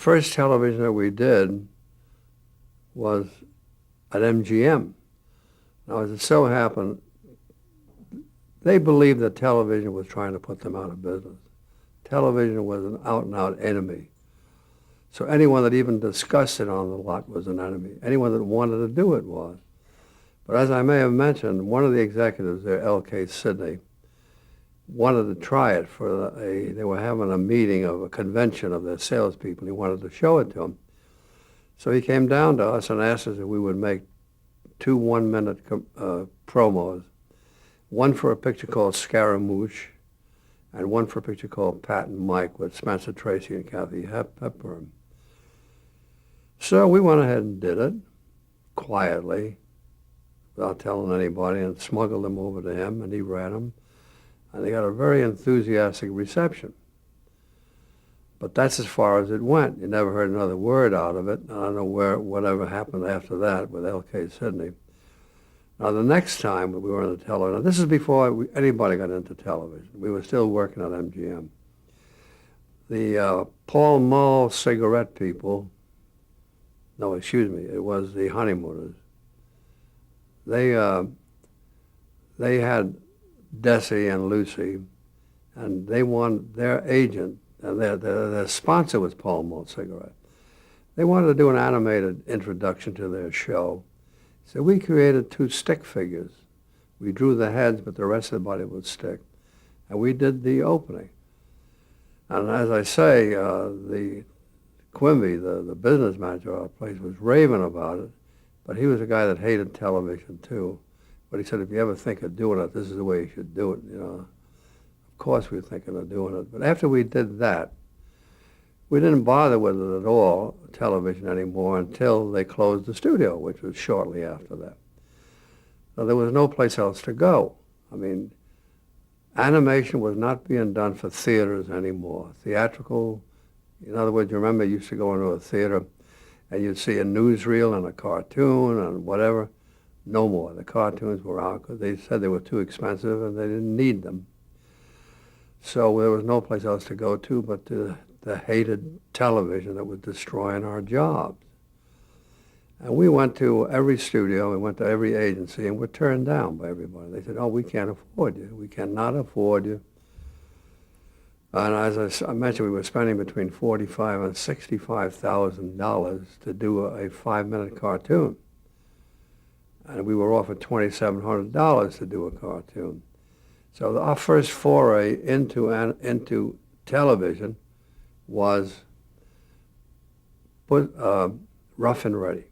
first television that we did was at MGM. Now, as it so happened, they believed that television was trying to put them out of business. Television was an out-and-out enemy. So anyone that even discussed it on the lot was an enemy. Anyone that wanted to do it was. But as I may have mentioned, one of the executives there, L.K. Sidney, wanted to try it they were having a meeting of a convention of their salespeople. He wanted to show it to them. So he came down to us and asked us if we would make 2 one-minute promos, one for a picture called Scaramouche and one for a picture called Pat and Mike with Spencer Tracy and Kathy Hepburn. So we went ahead and did it quietly without telling anybody and smuggled them over to him, and he read them. And they got a very enthusiastic reception. But that's as far as it went. You never heard another word out of it. I don't know whatever happened after that with L.K. Sidney. Now, the next time we were on the television, this is before anybody got into television. We were still working at MGM. The Pall Mall cigarette people, no, excuse me, it was the Honeymooners. They had Desi and Lucy, and they wanted their agent, and their sponsor was Pall Mall Cigarette. They wanted to do an animated introduction to their show. So we created 2 stick figures. We drew the heads, but the rest of the body would stick. And we did the opening. And as I say, the Quimby, the business manager of our place, was raving about it, but he was a guy that hated television too. But he said, if you ever think of doing it, this is the way you should do it, you know. Of course we were thinking of doing it. But after we did that, we didn't bother with it at all, television anymore, until they closed the studio, which was shortly after that. Now, there was no place else to go. I mean, animation was not being done for theaters anymore. Theatrical, in other words, you remember you used to go into a theater and you'd see a newsreel and a cartoon and whatever. No more. The cartoons were out because they said they were too expensive and they didn't need them. So there was no place else to go to but the hated television that was destroying our jobs. And we went to every studio, we went to every agency, and were turned down by everybody. They said, oh, we can't afford you. We cannot afford you. And as I mentioned, we were spending between $45,000 and $65,000 to do a 5-minute cartoon. And we were offered $2,700 to do a cartoon. So our first foray into television was Rough and Ready,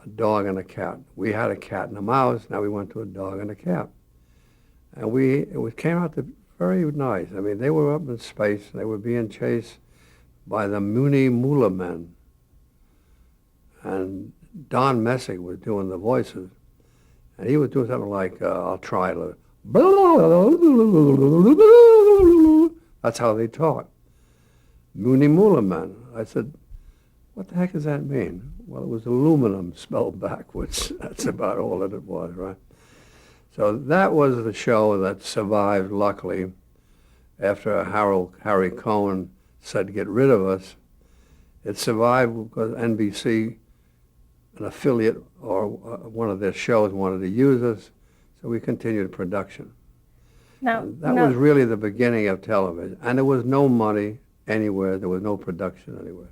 a dog and a cat. We had a cat and a mouse. Now we went to a dog and a cat. And it came out very nice. I mean, they were up in space. They were being chased by the Muni Mula men. And Don Messick was doing the voices. And he was doing something like, I'll try to. That's how they talk. Muni Mula men. I said, what the heck does that mean? Well, it was aluminum spelled backwards. That's about all that it was, right? So that was the show that survived, luckily, after Harry Cohen said, get rid of us. It survived because NBC, an affiliate or one of their shows, wanted to use us, so we continued production. Now, that was really the beginning of television. And there was no money anywhere. There was no production anywhere.